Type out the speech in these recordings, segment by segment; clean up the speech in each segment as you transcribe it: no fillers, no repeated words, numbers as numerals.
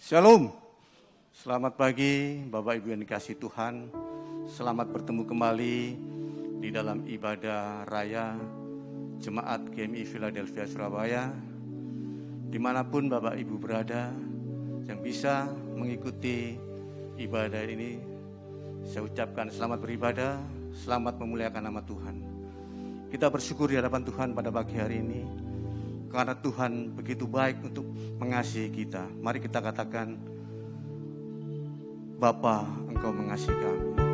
Shalom, selamat pagi Bapak Ibu yang dikasihi Tuhan. Selamat bertemu kembali di dalam ibadah raya Jemaat GMI Philadelphia Surabaya. Dimanapun Bapak Ibu berada yang bisa mengikuti ibadah ini, saya ucapkan selamat beribadah, selamat memuliakan nama Tuhan. Kita bersyukur di hadapan Tuhan pada pagi hari ini, karena Tuhan begitu baik untuk mengasihi kita. Mari kita katakan, Bapa, Engkau mengasihi kami.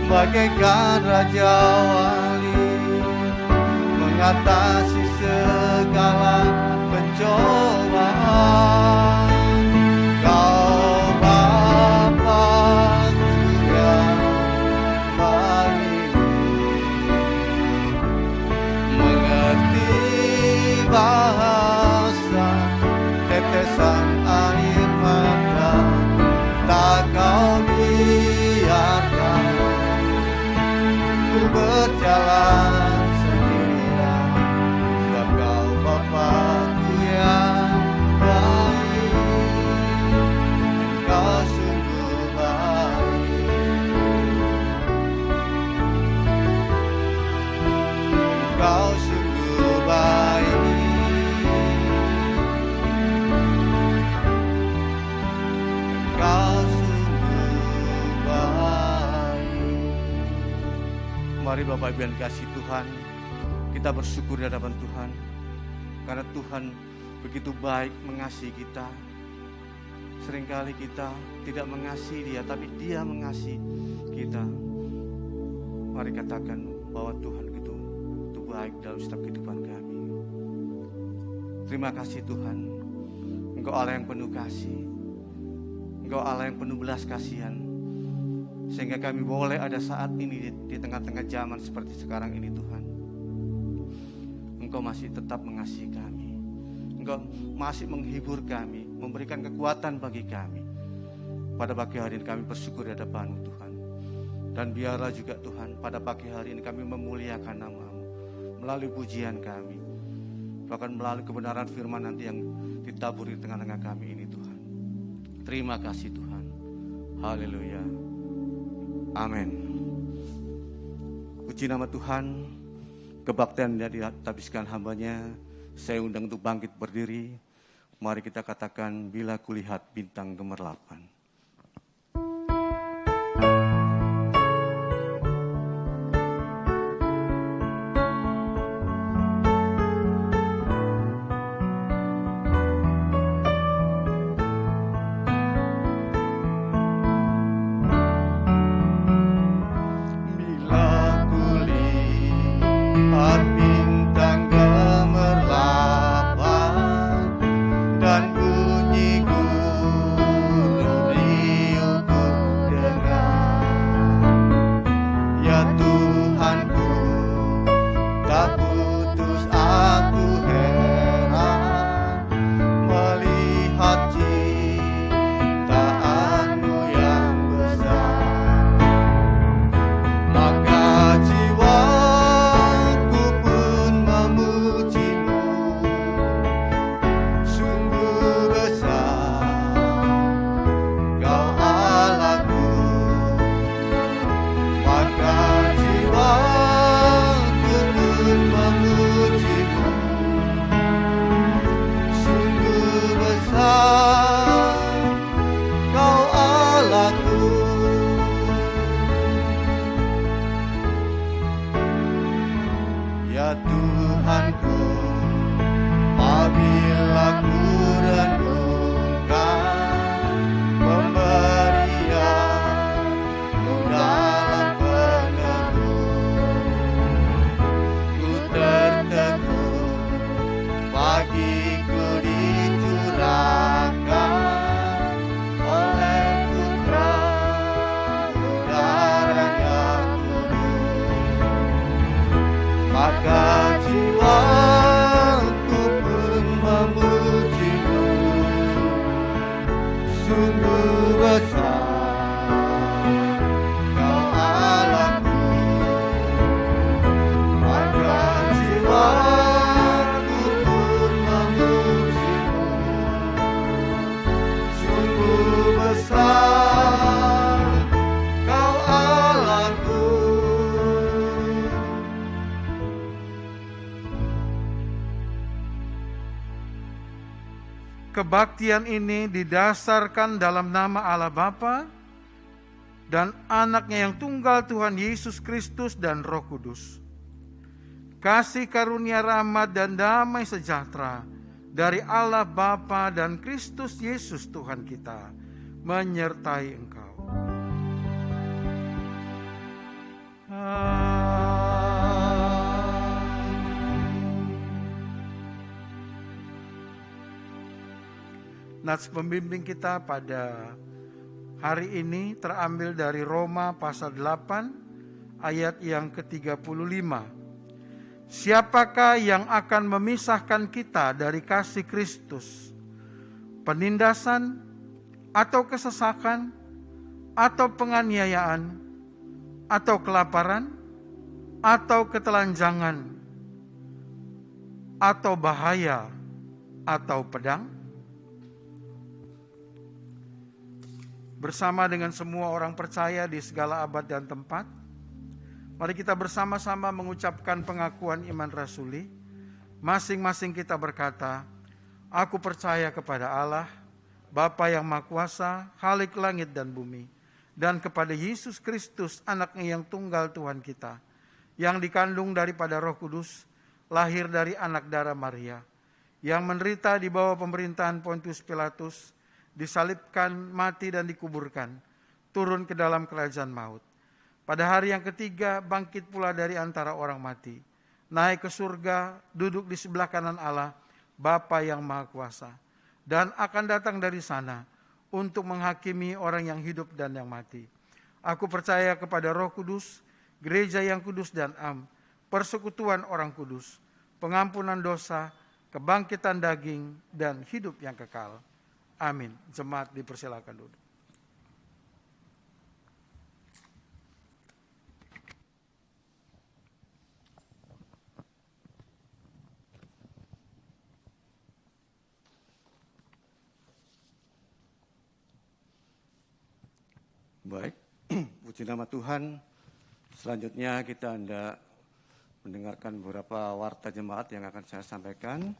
Bagaikan Raja Wali, mengatasi segala pencobaan. Kau Bapa-Ku yang baik, mengerti bahasa tetesan air mata, tak Kau biarkan berjalan sendirian, sebab Kau Bapa-Ku yang baik, Engkau sungguh baik, Engkau sungguh baik, Engkau sungguh baik. Mari Bapak Ibu yang dikasihi Tuhan, kita bersyukur di hadapan Tuhan, karena Tuhan begitu baik mengasihi kita. Seringkali kita tidak mengasihi Dia, tapi Dia mengasihi kita. Mari katakan bahwa Tuhan itu baik dalam setiap kehidupan kami. Terima kasih Tuhan, Engkau Allah yang penuh kasih, Engkau Allah yang penuh belas kasihan, sehingga kami boleh ada saat ini di tengah-tengah zaman seperti sekarang ini Tuhan. Engkau masih tetap mengasihi kami. Engkau masih menghibur kami, memberikan kekuatan bagi kami. Pada pagi hari ini kami bersyukur di hadapan-Mu Tuhan. Dan biarlah juga Tuhan, pada pagi hari ini kami memuliakan nama-Mu melalui pujian kami, bahkan melalui kebenaran firman nanti yang ditaburi di tengah-tengah kami ini Tuhan. Terima kasih Tuhan. Haleluya. Amin. Puji nama Tuhan, kebaktian yang dihabiskan hambanya, saya undang untuk bangkit berdiri. Mari kita katakan, bila kulihat bintang gemerlapan. Kebaktian ini didasarkan dalam nama Allah Bapa dan Anaknya yang tunggal Tuhan Yesus Kristus dan Roh Kudus. Kasih karunia rahmat dan damai sejahtera dari Allah Bapa dan Kristus Yesus Tuhan kita menyertai engkau. Nats pembimbing kita pada hari ini terambil dari Roma pasal 8 ayat yang ke-35. Siapakah yang akan memisahkan kita dari kasih Kristus? Penindasan atau kesesakan atau penganiayaan atau kelaparan atau ketelanjangan atau bahaya atau pedang? Bersama dengan semua orang percaya di segala abad dan tempat, mari kita bersama-sama mengucapkan pengakuan iman rasuli. Masing-masing kita berkata, aku percaya kepada Allah, Bapa yang Maha Kuasa, Khalik langit dan bumi, dan kepada Yesus Kristus, Anaknya yang tunggal Tuhan kita, yang dikandung daripada Roh Kudus, lahir dari anak darah Maria, yang menderita di bawah pemerintahan Pontius Pilatus, disalibkan, mati dan dikuburkan, turun ke dalam kerajaan maut. Pada hari yang ketiga bangkit pula dari antara orang mati, naik ke surga, duduk di sebelah kanan Allah, Bapa yang Maha Kuasa, dan akan datang dari sana untuk menghakimi orang yang hidup dan yang mati. Aku percaya kepada Roh Kudus, gereja yang kudus dan am, persekutuan orang kudus, pengampunan dosa, kebangkitan daging, dan hidup yang kekal. Amin. Jemaat dipersilakan duduk. Baik, Puji nama Tuhan. Selanjutnya kita hendak mendengarkan beberapa warta jemaat yang akan saya sampaikan.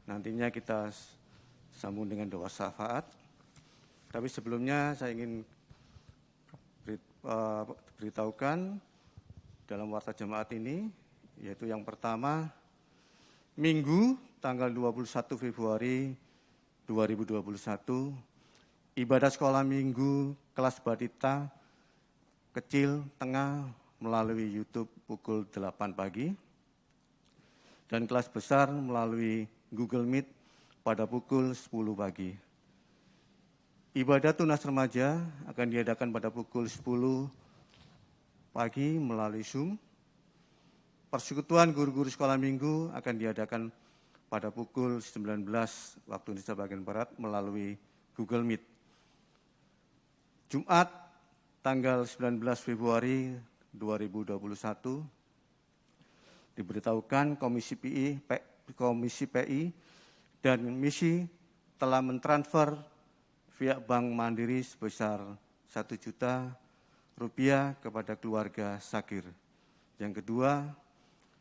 Nantinya kita sambung dengan doa syafaat. Tapi sebelumnya saya ingin beritahukan dalam warta jemaat ini, yaitu yang pertama, Minggu tanggal 21 Februari 2021, ibadah sekolah minggu kelas batita kecil tengah melalui YouTube pukul 8 pagi dan kelas besar melalui Google Meet pada pukul 10 pagi. Ibadah tunas remaja akan diadakan pada pukul 10 pagi melalui Zoom. Persekutuan guru-guru sekolah minggu akan diadakan pada pukul 19 waktu Indonesia bagian Barat melalui Google Meet. Jumat tanggal 19 Februari 2021 diberitahukan Komisi PI dan Misi telah mentransfer via Bank Mandiri sebesar 1 juta rupiah kepada keluarga Sakir. Yang kedua,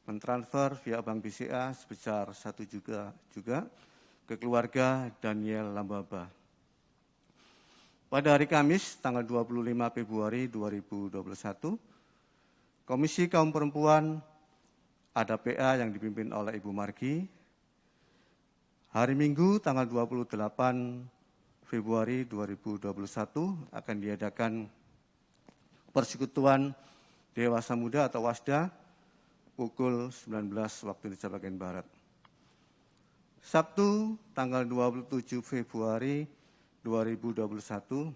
mentransfer via Bank BCA sebesar 1 juta juga ke keluarga Daniel Lambaba. Pada hari Kamis, tanggal 25 Februari 2021, Komisi Kaum Perempuan ada PA yang dipimpin oleh Ibu Margi. Hari Minggu, tanggal 28 Februari 2021 akan diadakan Persekutuan Dewasa Muda atau WASDA pukul 19 waktu Indonesia bagian Barat. Sabtu, tanggal 27 Februari 2021,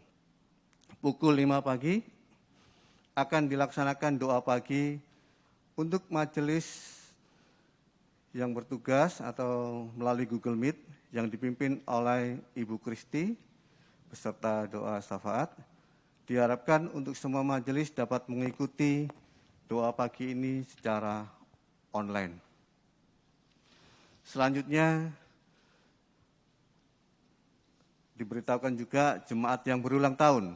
pukul 5 pagi, akan dilaksanakan doa pagi untuk majelis yang bertugas atau melalui Google Meet yang dipimpin oleh Ibu Kristi beserta doa syafaat. Diharapkan untuk semua majelis dapat mengikuti doa pagi ini secara online. Selanjutnya, diberitahukan juga jemaat yang berulang tahun.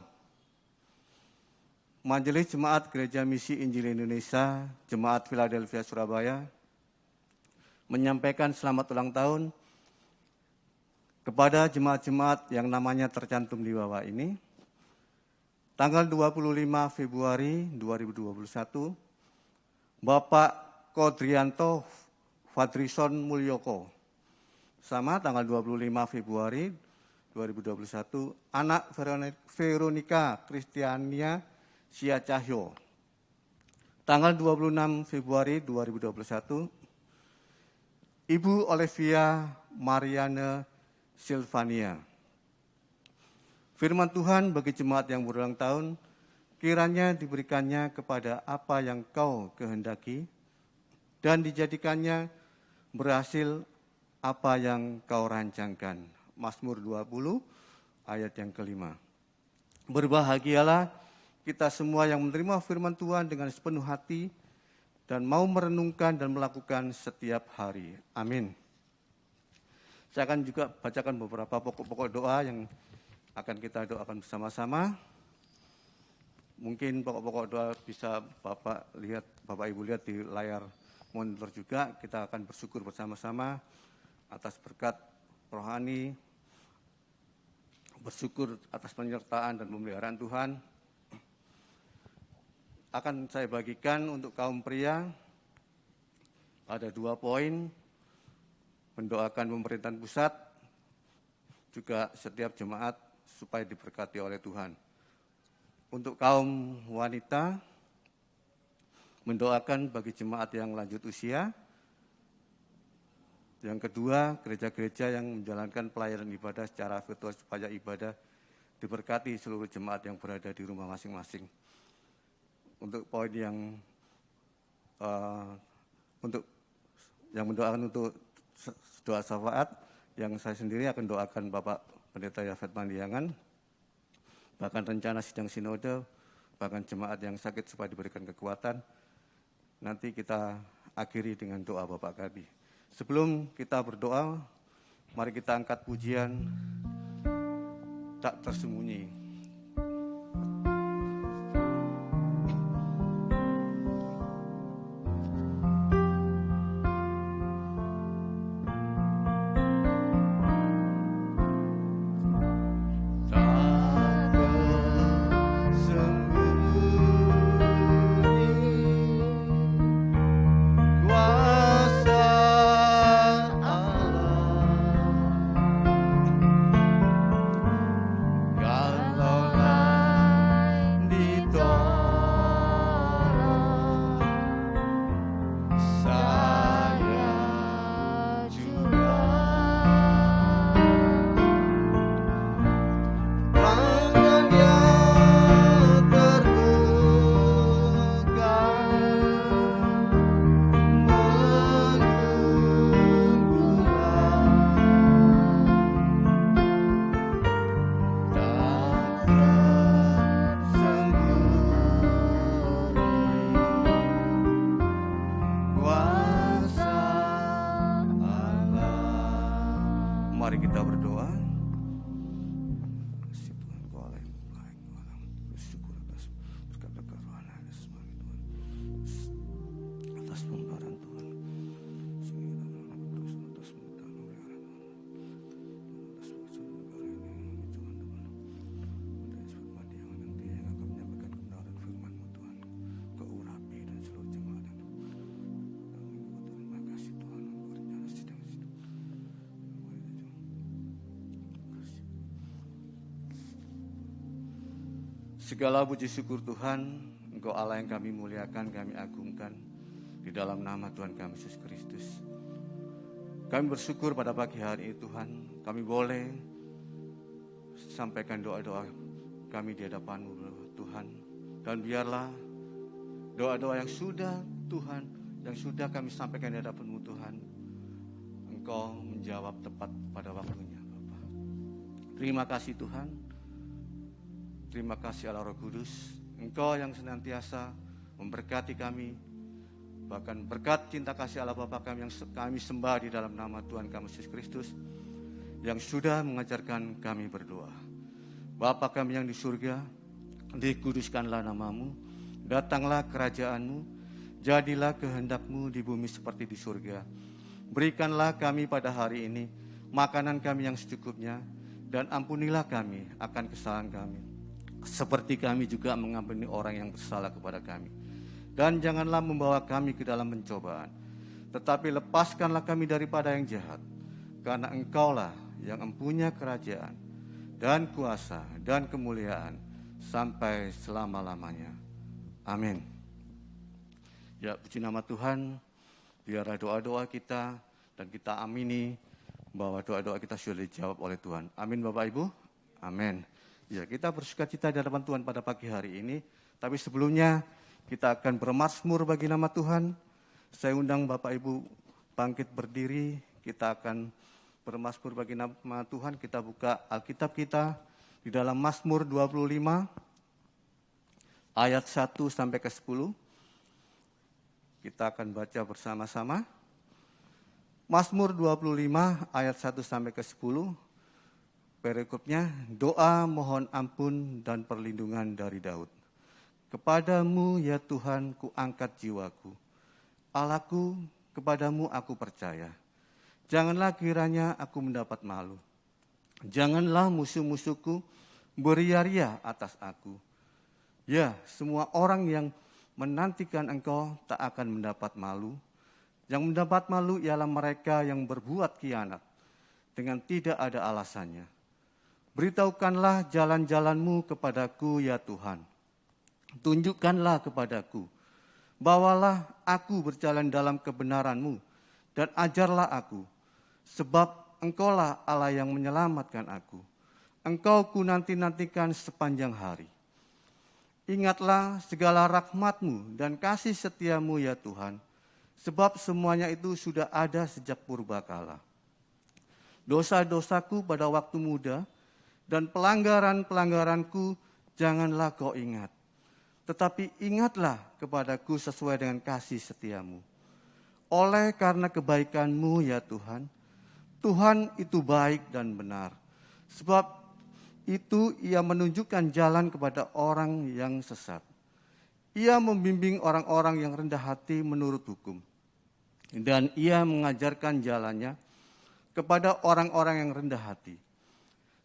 Majelis Jemaat Gereja Misi Injil Indonesia, Jemaat Philadelphia Surabaya, menyampaikan selamat ulang tahun kepada jemaat-jemaat yang namanya tercantum di bawah ini. Tanggal 25 Februari 2021, Bapak Kodrianto Fadrison Mulyoko. Sama tanggal 25 Februari 2021, anak Veronica Kristiania Sia Cahyo. Tanggal 26 Februari 2021, Ibu Olivia Mariana Silvania. Firman Tuhan bagi jemaat yang berulang tahun, kiranya diberikannya kepada apa yang kau kehendaki, dan dijadikannya berhasil apa yang kau rancangkan. Mazmur 20 ayat yang kelima. Berbahagialah kita semua yang menerima firman Tuhan dengan sepenuh hati dan mau merenungkan dan melakukan setiap hari. Amin. Saya akan juga bacakan beberapa pokok-pokok doa yang akan kita doakan bersama-sama. Mungkin pokok-pokok doa bisa Bapak Ibu lihat di layar monitor juga. Kita akan bersyukur bersama-sama atas berkat rohani, bersyukur atas penyertaan dan pemeliharaan Tuhan. Akan saya bagikan untuk kaum pria, ada 2 poin, mendoakan pemerintahan pusat, juga setiap jemaat supaya diberkati oleh Tuhan. Untuk kaum wanita, mendoakan bagi jemaat yang lanjut usia. Yang kedua, gereja-gereja yang menjalankan pelayanan ibadah secara virtual supaya ibadah diberkati seluruh jemaat yang berada di rumah masing-masing. Untuk poin yang mendoakan untuk doa syafaat, yang saya sendiri akan doakan Bapak Pendeta Yafet Mandiangan, bahkan rencana sidang sinode, bahkan jemaat yang sakit supaya diberikan kekuatan. Nanti kita akhiri dengan doa Bapak kami. Sebelum kita berdoa, mari kita angkat pujian tak tersembunyi. berdoa. Kasih Tuhan, Kau Allah yang baik, Allah bersyukur atas berkat-berkat rohani atas Tuhan, atas pembaharan Tuhan. Segala puji syukur Tuhan, Engkau Allah yang kami muliakan, kami agungkan di dalam nama Tuhan kami Yesus Kristus. Kami bersyukur pada pagi hari ini Tuhan, kami boleh sampaikan doa-doa kami di hadapan-Mu Tuhan. Dan biarlah doa-doa yang sudah Tuhan, yang sudah kami sampaikan di hadapan-Mu Tuhan, Engkau menjawab tepat pada waktunya Bapa. Terima kasih Tuhan. Terima kasih Allah Roh Kudus, Engkau yang senantiasa memberkati kami, bahkan berkat cinta kasih Allah Bapa kami yang kami sembah di dalam nama Tuhan kami Yesus Kristus, yang sudah mengajarkan kami berdoa. Bapa kami yang di surga, dikuduskanlah nama-Mu, datanglah kerajaan-Mu, jadilah kehendak-Mu di bumi seperti di surga. Berikanlah kami pada hari ini makanan kami yang secukupnya, dan ampunilah kami akan kesalahan kami, seperti kami juga mengampuni orang yang bersalah kepada kami. Dan janganlah membawa kami ke dalam pencobaan, tetapi lepaskanlah kami daripada yang jahat. Karena Engkaulah yang mempunyai kerajaan dan kuasa dan kemuliaan sampai selama-lamanya. Amin. Ya, puji nama Tuhan. Biarlah doa-doa kita dan kita amini bahwa doa-doa kita sudah dijawab oleh Tuhan. Amin Bapak Ibu. Amin. Ya, kita bersukacita di hadapan Tuhan pada pagi hari ini. Tapi sebelumnya kita akan bermazmur bagi nama Tuhan. Saya undang Bapak Ibu bangkit berdiri. Kita akan bermazmur bagi nama Tuhan. Kita buka Alkitab kita di dalam Mazmur 25 ayat 1 sampai ke 10. Kita akan baca bersama-sama. Mazmur 25 ayat 1 sampai ke 10. Perikopnya, doa mohon ampun dan perlindungan dari Daud. Kepadamu ya Tuhan ku angkat jiwaku. Allahku, kepadamu aku percaya. Janganlah kiranya aku mendapat malu. Janganlah musuh-musuhku beria-ria atas aku. Ya, semua orang yang menantikan Engkau tak akan mendapat malu. Yang mendapat malu ialah mereka yang berbuat khianat dengan tidak ada alasannya. Beritahukanlah jalan-jalan-Mu kepadaku ya Tuhan. Tunjukkanlah kepadaku. Bawalah aku berjalan dalam kebenaran-Mu dan ajarlah aku. Sebab Engkaulah Allah yang menyelamatkan aku. Engkau ku nanti-nantikan sepanjang hari. Ingatlah segala rahmat-Mu dan kasih setia-Mu ya Tuhan. Sebab semuanya itu sudah ada sejak purbakala. Dosa-dosaku pada waktu muda dan pelanggaran-pelanggaranku janganlah Kau ingat. Tetapi ingatlah kepadaku sesuai dengan kasih setia-Mu. Oleh karena kebaikan-Mu ya Tuhan, Tuhan itu baik dan benar. Sebab itu Ia menunjukkan jalan kepada orang yang sesat. Ia membimbing orang-orang yang rendah hati menurut hukum. Dan Ia mengajarkan jalannya kepada orang-orang yang rendah hati.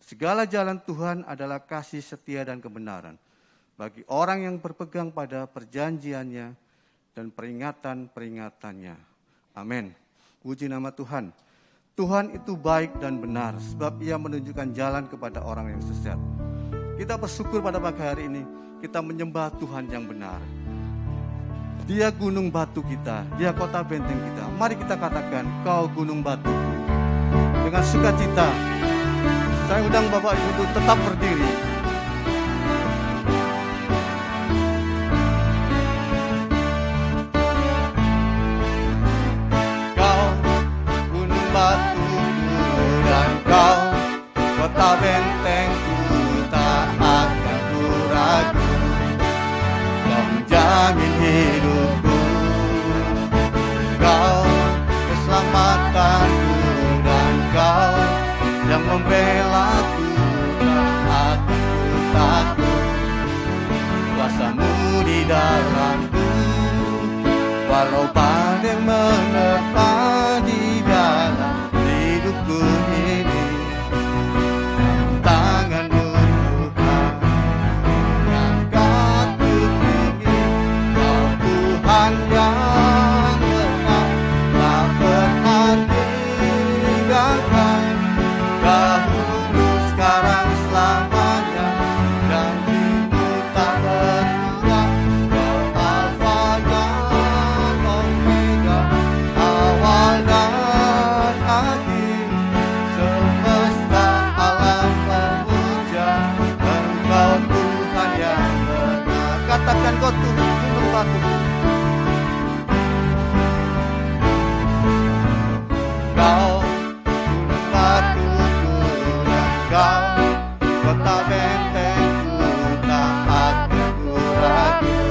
Segala jalan Tuhan adalah kasih setia dan kebenaran bagi orang yang berpegang pada perjanjiannya dan peringatan-peringatannya. Amin. Puji nama Tuhan. Tuhan itu baik dan benar sebab Ia menunjukkan jalan kepada orang yang sesat. Kita bersyukur pada pagi hari ini kita menyembah Tuhan yang benar. Dia gunung batu kita, Dia kota benteng kita. Mari kita katakan, Kau gunung batu. Dengan sukacita, saya undang Bapak Ibu untuk tetap berdiri. Kau gunung batuku dan Kau kota bentengku, tak akan ku ragu. Kau menjamin hidupku, Kau keselamatanku, dan Kau yang memberi membelaku, tak akan ku takut. Kuasa-Mu di dalamku, walau badai menerpa di dalam hidupku ini. Tangan-Mu Tuhan, mengangkatku tinggi. Kau Tuhan yang benar, tak pernah tinggalkan. Dahulu, sekarang, selamanya, janji-Mu tak berubah. Kau Alfa dan Omega, awal dan akhir. Semesta alam memuja Engkau Tuhan yang benar. Katakan kau Tuhan gunung batu. Kau gunung batuku dan kau kota bentengku, tak akan ku ragu.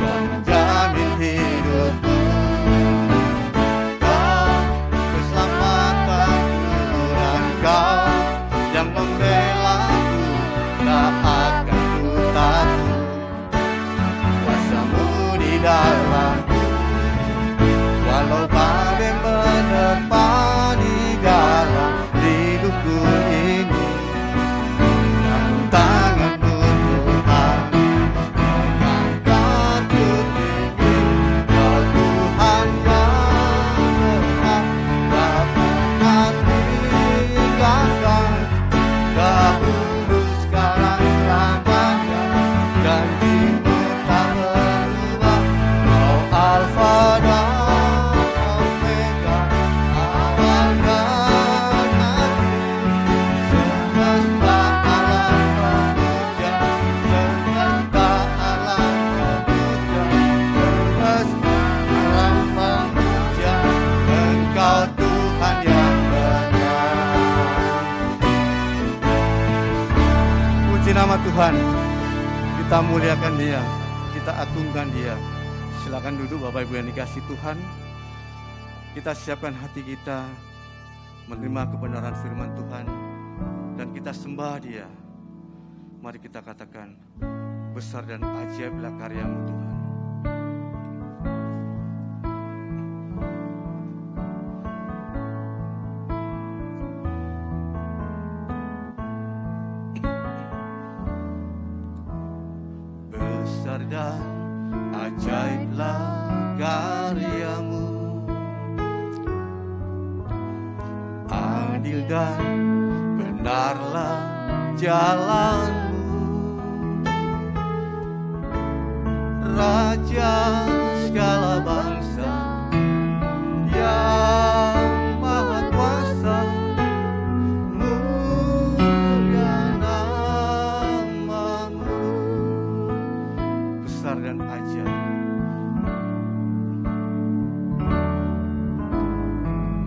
Kau menjamin hidupku, kau keselamatanku, dan kau yang membelaku, tak akan ku takut. Kuasa-Mu di dalamku, walau badai menerpa di dalam hidupku ini. Tangan-Mu Tuhan, mengangkatku tinggi. Kau Tuhan yang benar, tak pernah tinggalkan. Dahulu, sekarang, selamanya, janji-Mu tak berubah. Kau Alfa dan Omega, awal dan akhir. Semesta alam memuja, semesta alam memuja, semesta alam memuja Engkau Tuhan yang benar. Puji nama Tuhan, kita muliakan Dia, kita agungkan Dia. Silakan duduk Bapak Ibu yang dikasihi Tuhan. Kita siapkan hati kita menerima kebenaran firman Tuhan dan kita sembah Dia. Mari kita katakan, besar dan ajaiblah karya-Mu Tuhan. Besar dan ajaiblah karya-Mu, adil dan benarlah jalan-Mu. Raja segala bangsa yang maha kuasa, mulia nama-Mu, besar dan ajaib.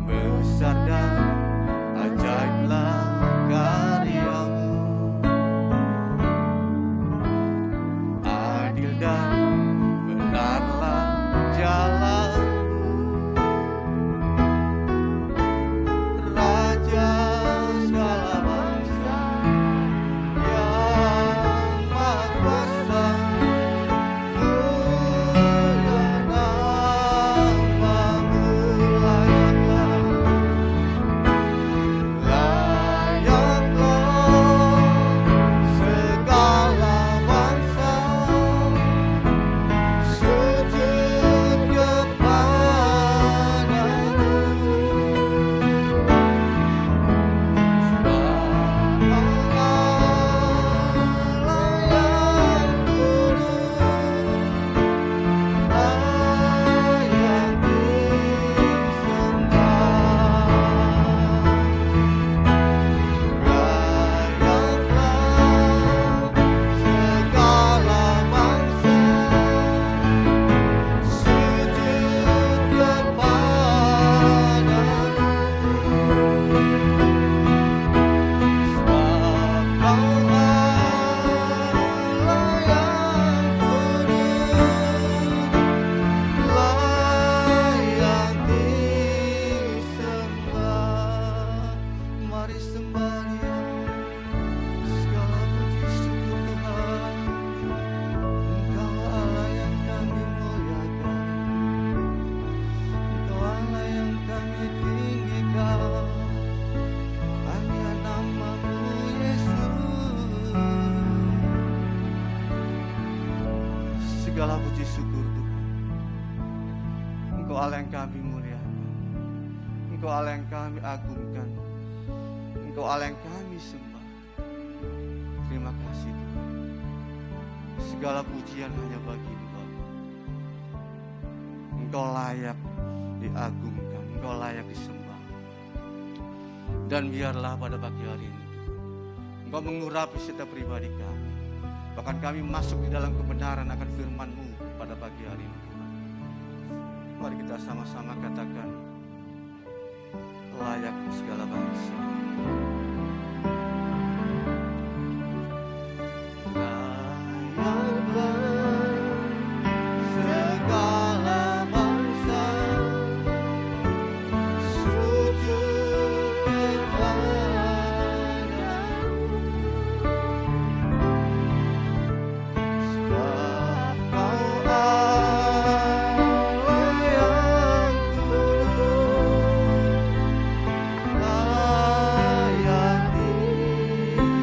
Besar dan ajaiblah karya-Mu, adil dan benarlah jalan. sembah Dia. Segala puji syukur Tuhan, Engkau Allah yang kami muliakan, Engkau Allah yang kami tinggikan, hanya nama-Mu Yesus. Segala puji syukur Tuhan, Engkau Allah yang kami muliakan, Engkau Allah yang kami agungkan, Engkau Allah yang kami sembah. Terima kasih Tuhan. Segala pujian hanya bagi-Mu Bapa. Engkau layak diagungkan, Engkau layak disembah. Dan biarlah pada pagi hari ini Engkau mengurapi setiap pribadi kami. Bahkan kami masuk di dalam kebenaran akan firman-Mu pada pagi hari ini Tuhan. Mari kita sama-sama katakan, layak segala bangsa. Segala bangsa sujud kepadamu, sebab Kau Allah yang kudus, layak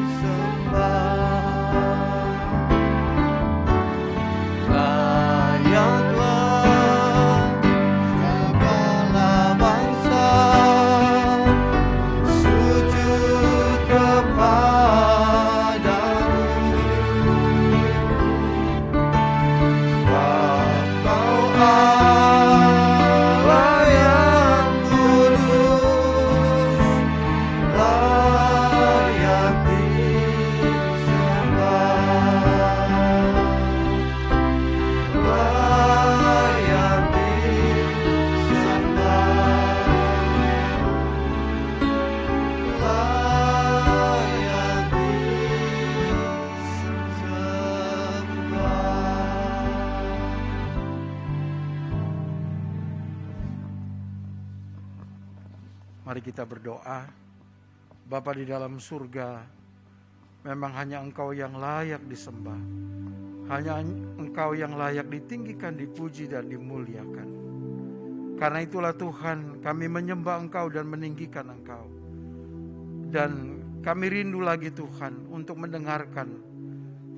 disembah. Layaklah segala bangsa sujud kepadamu, sebab Kau Allah yang kudus, layak disembah. Layak disembah, layak disembah. Mari kita berdoa. Bapa di dalam surga, memang hanya Engkau yang layak disembah. Hanya Engkau yang layak ditinggikan, dipuji dan dimuliakan. Karena itulah Tuhan, kami menyembah Engkau dan meninggikan Engkau. Dan kami rindu lagi Tuhan untuk mendengarkan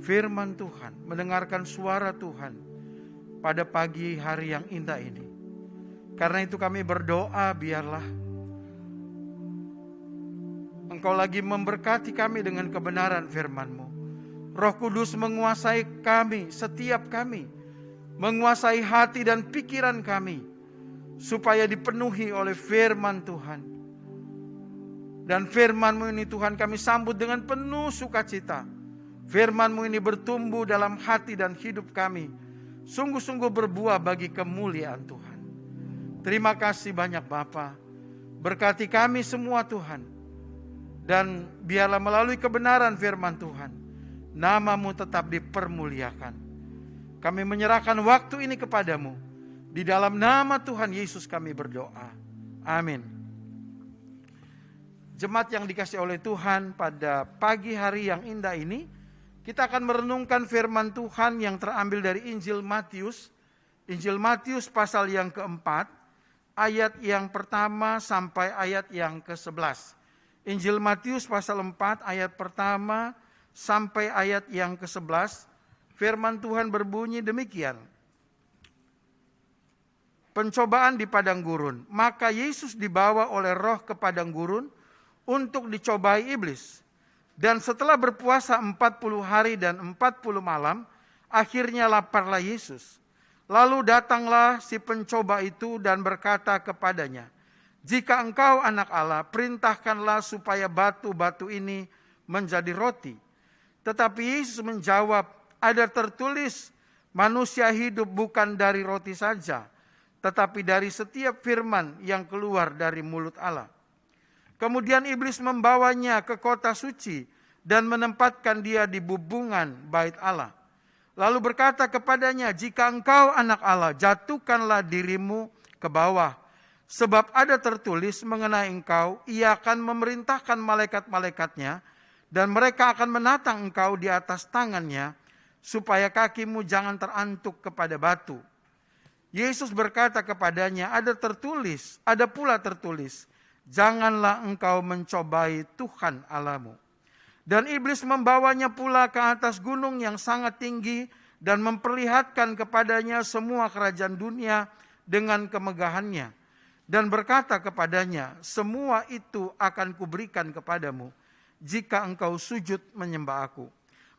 firman Tuhan, mendengarkan suara Tuhan pada pagi hari yang indah ini. Karena itu kami berdoa, biarlah Engkau lagi memberkati kami dengan kebenaran firman-Mu. Roh Kudus menguasai kami, setiap kami, menguasai hati dan pikiran kami, supaya dipenuhi oleh firman Tuhan. Dan firman-Mu ini Tuhan kami sambut dengan penuh sukacita. Firman-Mu ini bertumbuh dalam hati dan hidup kami, sungguh-sungguh berbuah bagi kemuliaan Tuhan. Terima kasih banyak Bapa. Berkati kami semua Tuhan. Dan biarlah melalui kebenaran firman Tuhan, nama-Mu tetap dipermuliakan. Kami menyerahkan waktu ini kepadamu. Di dalam nama Tuhan Yesus kami berdoa. Amin. Jemaat yang dikasihi oleh Tuhan, pada pagi hari yang indah ini, kita akan merenungkan firman Tuhan yang terambil dari Injil Matius. Injil Matius pasal yang keempat, ayat yang pertama sampai ayat yang ke-11. Injil Matius pasal 4 ayat pertama sampai ayat yang ke-11, firman Tuhan berbunyi demikian. Pencobaan di padang gurun. Maka Yesus dibawa oleh Roh ke padang gurun untuk dicobai iblis. Dan setelah berpuasa 40 hari dan 40 malam, akhirnya laparlah Yesus. Lalu datanglah si pencoba itu dan berkata kepadanya, "Jika engkau anak Allah, perintahkanlah supaya batu-batu ini menjadi roti." Tetapi Yesus menjawab, "Ada tertulis, manusia hidup bukan dari roti saja, tetapi dari setiap firman yang keluar dari mulut Allah." Kemudian iblis membawanya ke kota suci dan menempatkan dia di bubungan bait Allah. Lalu berkata kepadanya, "Jika engkau anak Allah, jatuhkanlah dirimu ke bawah. Sebab ada tertulis mengenai engkau, ia akan memerintahkan malaikat-malaikatnya, dan mereka akan menatang engkau di atas tangannya, supaya kakimu jangan terantuk kepada batu. Yesus berkata kepadanya, ada pula tertulis, janganlah engkau mencobai Tuhan Allahmu. Dan iblis membawanya pula ke atas gunung yang sangat tinggi, dan memperlihatkan kepadanya semua kerajaan dunia dengan kemegahannya. Dan berkata kepadanya, semua itu akan kuberikan kepadamu, jika engkau sujud menyembah aku.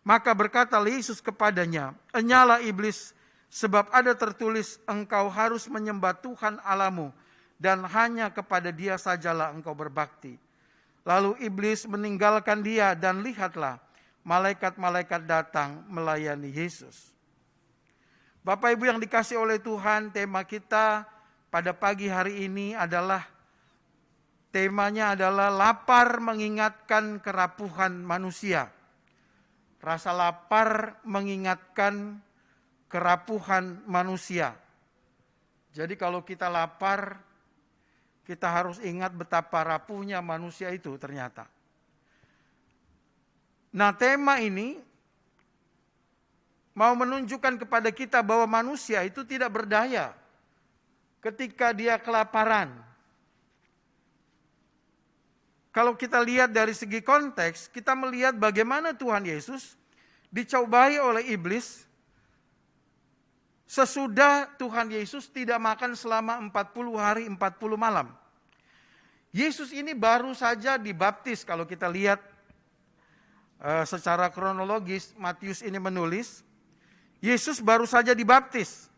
Maka berkata Yesus kepadanya, enyalah iblis, sebab ada tertulis engkau harus menyembah Tuhan Allahmu, dan hanya kepada Dia sajalah engkau berbakti. Lalu iblis meninggalkan dia, dan lihatlah, malaikat-malaikat datang melayani Yesus. Bapak Ibu yang dikasihi oleh Tuhan, tema kita pada pagi hari ini temanya adalah lapar mengingatkan kerapuhan manusia. Rasa lapar mengingatkan kerapuhan manusia. Jadi kalau kita lapar, kita harus ingat betapa rapuhnya manusia itu ternyata. Nah, tema ini mau menunjukkan kepada kita bahwa manusia itu tidak berdaya ketika dia kelaparan. Kalau kita lihat dari segi konteks, kita melihat bagaimana Tuhan Yesus dicobai oleh iblis sesudah Tuhan Yesus tidak makan selama 40 hari 40 malam. Yesus ini baru saja dibaptis. Kalau kita lihat secara kronologis, Matius ini menulis, Yesus baru saja dibaptis.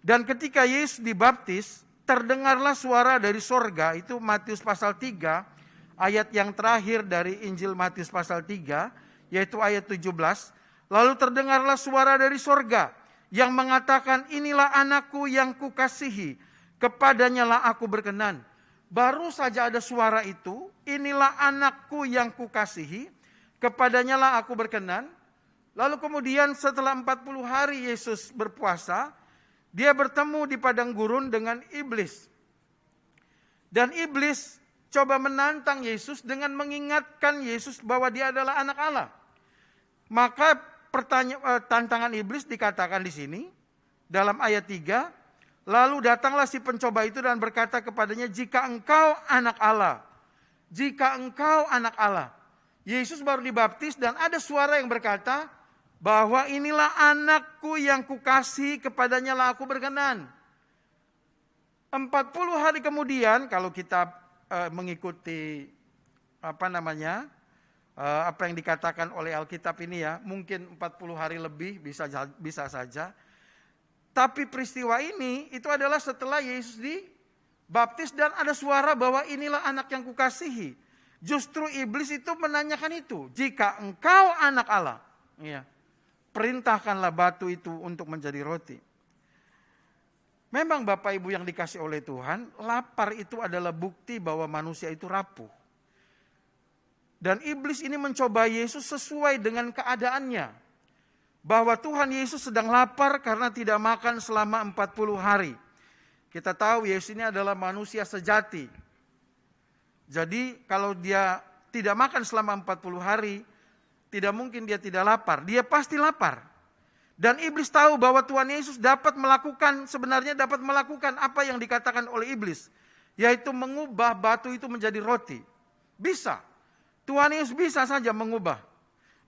Dan ketika Yesus dibaptis, terdengarlah suara dari sorga, itu Matius pasal 3, ayat yang terakhir dari Injil Matius pasal 3, yaitu ayat 17. Lalu terdengarlah suara dari sorga yang mengatakan, inilah anakku yang kukasihi, kepadanya lah aku berkenan. Baru saja ada suara itu, inilah anakku yang kukasihi, kepadanya lah aku berkenan. Lalu kemudian setelah 40 hari Yesus berpuasa, dia bertemu di padang gurun dengan iblis. Dan iblis coba menantang Yesus dengan mengingatkan Yesus bahwa dia adalah anak Allah. Maka tantangan iblis dikatakan di sini dalam ayat 3, lalu datanglah si pencoba itu dan berkata kepadanya, jika engkau anak Allah, jika engkau anak Allah. Yesus baru dibaptis dan ada suara yang berkata bahwa inilah anakku yang kukasihi, kepadanya lah aku berkenan. 40 hari kemudian, kalau kita mengikuti apa yang dikatakan oleh Alkitab ini ya, mungkin 40 hari lebih bisa saja. Tapi peristiwa ini itu adalah setelah Yesus dibaptis dan ada suara bahwa inilah anak yang kukasihi. Justru iblis itu menanyakan itu, jika engkau anak Allah, ya, perintahkanlah batu itu untuk menjadi roti. Memang Bapak Ibu yang dikasih oleh Tuhan, lapar itu adalah bukti bahwa manusia itu rapuh. Dan iblis ini mencoba Yesus sesuai dengan keadaannya. Bahwa Tuhan Yesus sedang lapar karena tidak makan selama 40 hari. Kita tahu Yesus ini adalah manusia sejati. Jadi kalau dia tidak makan selama 40 hari, tidak mungkin dia tidak lapar. Dia pasti lapar. Dan iblis tahu bahwa Tuhan Yesus sebenarnya dapat melakukan apa yang dikatakan oleh iblis. Yaitu mengubah batu itu menjadi roti. Bisa. Tuhan Yesus bisa saja mengubah.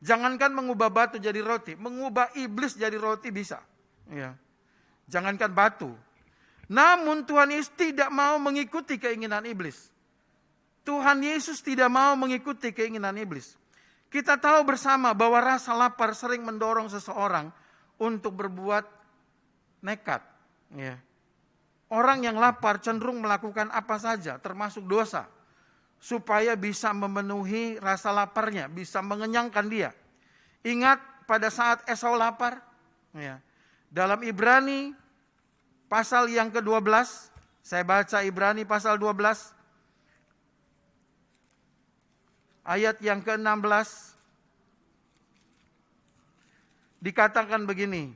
Jangankan mengubah batu jadi roti, mengubah iblis jadi roti bisa. Ya. Jangankan batu. Namun Tuhan Yesus tidak mau mengikuti keinginan iblis. Tuhan Yesus tidak mau mengikuti keinginan iblis. Kita tahu bersama bahwa rasa lapar sering mendorong seseorang untuk berbuat nekat. Ya. Orang yang lapar cenderung melakukan apa saja, termasuk dosa. Supaya bisa memenuhi rasa laparnya, bisa mengenyangkan dia. Ingat pada saat Esau lapar, ya, dalam Ibrani pasal yang ke-12, saya baca Ibrani pasal 12, ayat yang ke-16, dikatakan begini,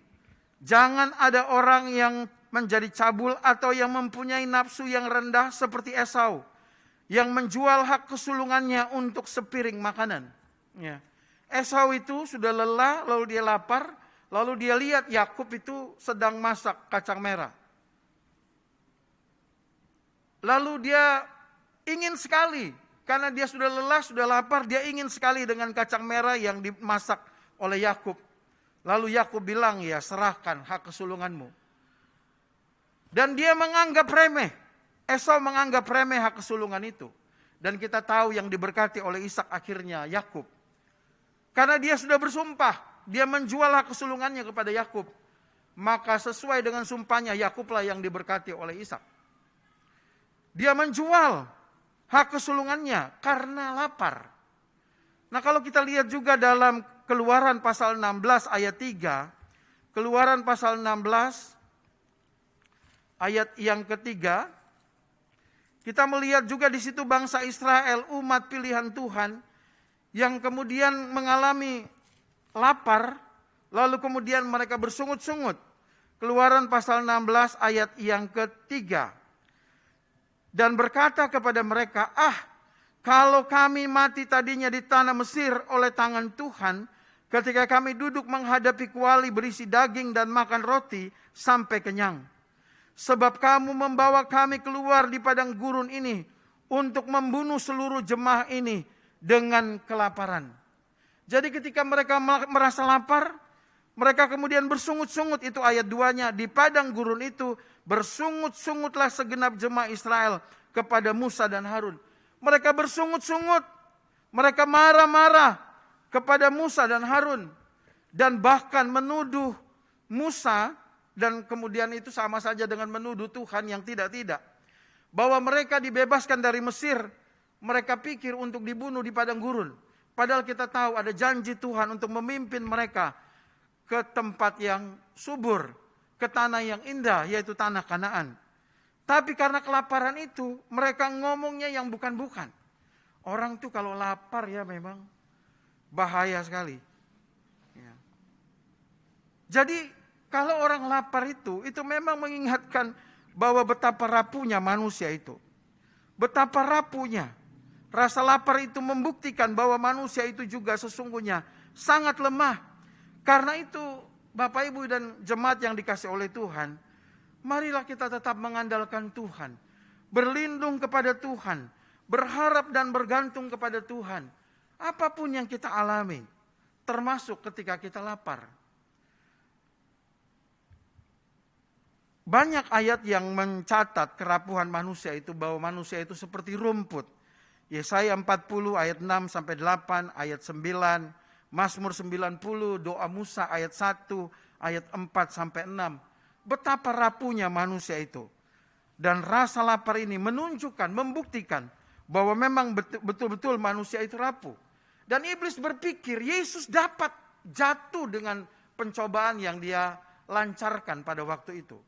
jangan ada orang yang menjadi cabul atau yang mempunyai nafsu yang rendah seperti Esau, yang menjual hak kesulungannya untuk sepiring makanan. Ya. Esau itu sudah lelah, lalu dia lapar, lalu dia lihat Yakub itu sedang masak kacang merah. Lalu dia ingin sekali, karena dia sudah lelah, sudah lapar, dia ingin sekali dengan kacang merah yang dimasak oleh Yakub. Lalu Yakub bilang, ya serahkan hak kesulunganmu. Dan dia menganggap remeh. Esau menganggap remeh hak kesulungan itu. Dan kita tahu yang diberkati oleh Ishak akhirnya Yakub. Karena dia sudah bersumpah, dia menjual hak kesulungannya kepada Yakub. Maka sesuai dengan sumpahnya, Yakublah yang diberkati oleh Ishak. Dia menjual hak kesulungannya karena lapar. Nah kalau kita lihat juga dalam Keluaran pasal 16 ayat 3, Keluaran pasal 16 ayat yang ketiga, kita melihat juga di situ bangsa Israel, umat pilihan Tuhan, yang kemudian mengalami lapar, lalu kemudian mereka bersungut-sungut. Keluaran pasal 16 ayat yang ketiga. Dan berkata kepada mereka, kalau kami mati tadinya di tanah Mesir oleh tangan Tuhan, ketika kami duduk menghadapi kuali berisi daging dan makan roti sampai kenyang. Sebab kamu membawa kami keluar di padang gurun ini untuk membunuh seluruh jemaah ini dengan kelaparan. Jadi ketika mereka merasa lapar, mereka kemudian bersungut-sungut, itu ayat 2-nya, di padang gurun itu bersungut-sungutlah segenap jemaah Israel kepada Musa dan Harun. Mereka bersungut-sungut, mereka marah-marah kepada Musa dan Harun, dan bahkan menuduh Musa, dan kemudian itu sama saja dengan menuduh Tuhan yang tidak-tidak. Bahwa mereka dibebaskan dari Mesir, mereka pikir untuk dibunuh di padang gurun. Padahal kita tahu ada janji Tuhan untuk memimpin mereka ke tempat yang subur, ke tanah yang indah, yaitu tanah Kanaan. Tapi karena kelaparan itu, mereka ngomongnya yang bukan-bukan. Orang tuh kalau lapar ya memang bahaya sekali. Ya. Jadi kalau orang lapar itu memang mengingatkan bahwa betapa rapuhnya manusia itu. Betapa rapuhnya. Rasa lapar itu membuktikan bahwa manusia itu juga sesungguhnya sangat lemah. Karena itu Bapak Ibu dan jemaat yang dikasih oleh Tuhan, marilah kita tetap mengandalkan Tuhan. Berlindung kepada Tuhan. Berharap dan bergantung kepada Tuhan. Apapun yang kita alami, termasuk ketika kita lapar. Banyak ayat yang mencatat kerapuhan manusia itu, bahwa manusia itu seperti rumput. Yesaya 40 ayat 6 sampai 8, ayat 9, Mazmur 90, doa Musa ayat 1, ayat 4 sampai 6. Betapa rapuhnya manusia itu. Dan rasa lapar ini menunjukkan, membuktikan bahwa memang betul-betul manusia itu rapuh. Dan iblis berpikir Yesus dapat jatuh dengan pencobaan yang dia lancarkan pada waktu itu.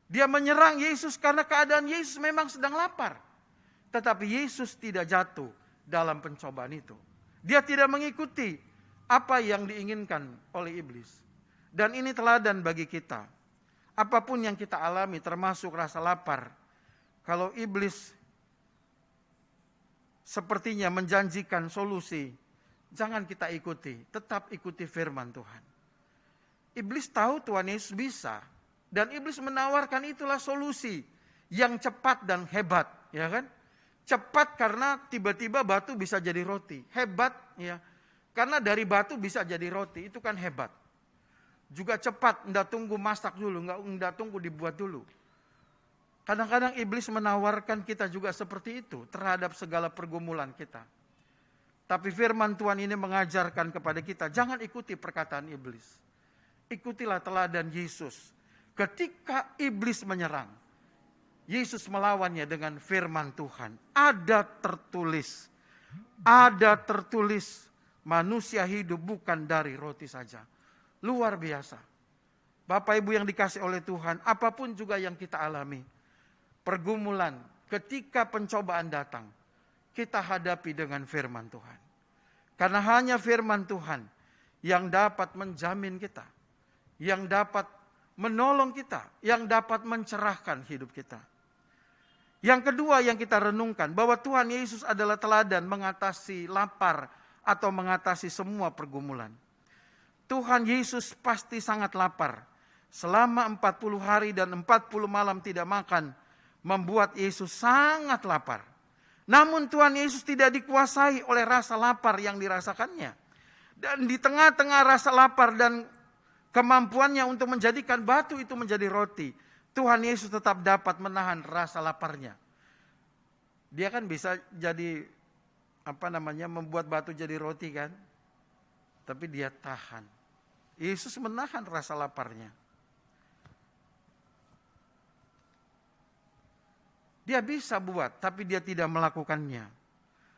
Dia menyerang Yesus karena keadaan Yesus memang sedang lapar. Tetapi Yesus tidak jatuh dalam pencobaan itu. Dia tidak mengikuti apa yang diinginkan oleh iblis. Dan ini teladan bagi kita. Apapun yang kita alami termasuk rasa lapar. Kalau iblis sepertinya menjanjikan solusi, jangan kita ikuti. Tetap ikuti firman Tuhan. Iblis tahu Tuhan Yesus bisa. Dan iblis menawarkan itulah solusi yang cepat dan hebat, ya kan? Cepat karena tiba-tiba batu bisa jadi roti. Hebat ya. Karena dari batu bisa jadi roti, itu kan hebat. Juga cepat, enggak tunggu masak dulu, enggak tunggu dibuat dulu. Kadang-kadang iblis menawarkan kita juga seperti itu terhadap segala pergumulan kita. Tapi firman Tuhan ini mengajarkan kepada kita, jangan ikuti perkataan iblis. Ikutilah teladan Yesus. Ketika iblis menyerang, Yesus melawannya dengan firman Tuhan. Ada tertulis, manusia hidup bukan dari roti saja. Luar biasa. Bapak Ibu yang dikasih oleh Tuhan, apapun juga yang kita alami, pergumulan, ketika pencobaan datang, kita hadapi dengan firman Tuhan. Karena hanya firman Tuhan yang dapat menjamin kita, yang dapat menolong kita, yang dapat mencerahkan hidup kita. Yang kedua yang kita renungkan, bahwa Tuhan Yesus adalah teladan mengatasi lapar atau mengatasi semua pergumulan. Tuhan Yesus pasti sangat lapar. Selama 40 hari dan 40 malam tidak makan, membuat Yesus sangat lapar. Namun Tuhan Yesus tidak dikuasai oleh rasa lapar yang dirasakannya. Dan di tengah-tengah rasa lapar dan kemampuannya untuk menjadikan batu itu menjadi roti, Tuhan Yesus tetap dapat menahan rasa laparnya. Dia kan bisa jadi membuat batu jadi roti kan? Tapi dia tahan. Yesus menahan rasa laparnya. Dia bisa buat, tapi dia tidak melakukannya.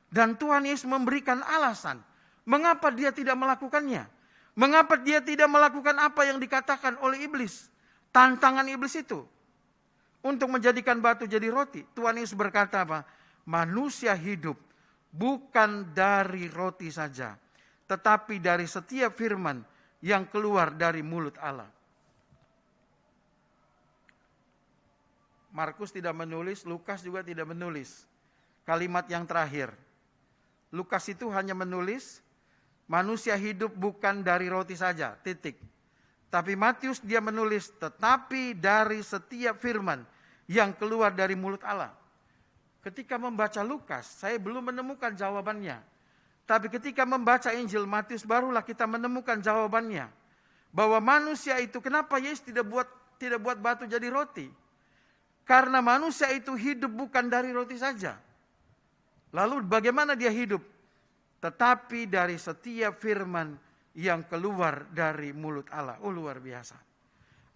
Dan Tuhan Yesus memberikan alasan mengapa dia tidak melakukannya. Mengapa dia tidak melakukan apa yang dikatakan oleh iblis? Tantangan iblis itu untuk menjadikan batu jadi roti. Tuhan Yesus berkata apa? Manusia hidup bukan dari roti saja, tetapi dari setiap firman yang keluar dari mulut Allah. Markus tidak menulis, Lukas juga tidak menulis kalimat yang terakhir. Lukas itu hanya menulis manusia hidup bukan dari roti saja, titik. Tapi Matius dia menulis, tetapi dari setiap firman yang keluar dari mulut Allah. Ketika membaca Lukas, saya belum menemukan jawabannya. Tapi ketika membaca Injil Matius, barulah kita menemukan jawabannya. Bahwa manusia itu, kenapa Yesus tidak buat batu jadi roti? Karena manusia itu hidup bukan dari roti saja. Lalu bagaimana dia hidup? Tetapi dari setiap firman yang keluar dari mulut Allah. Oh, luar biasa.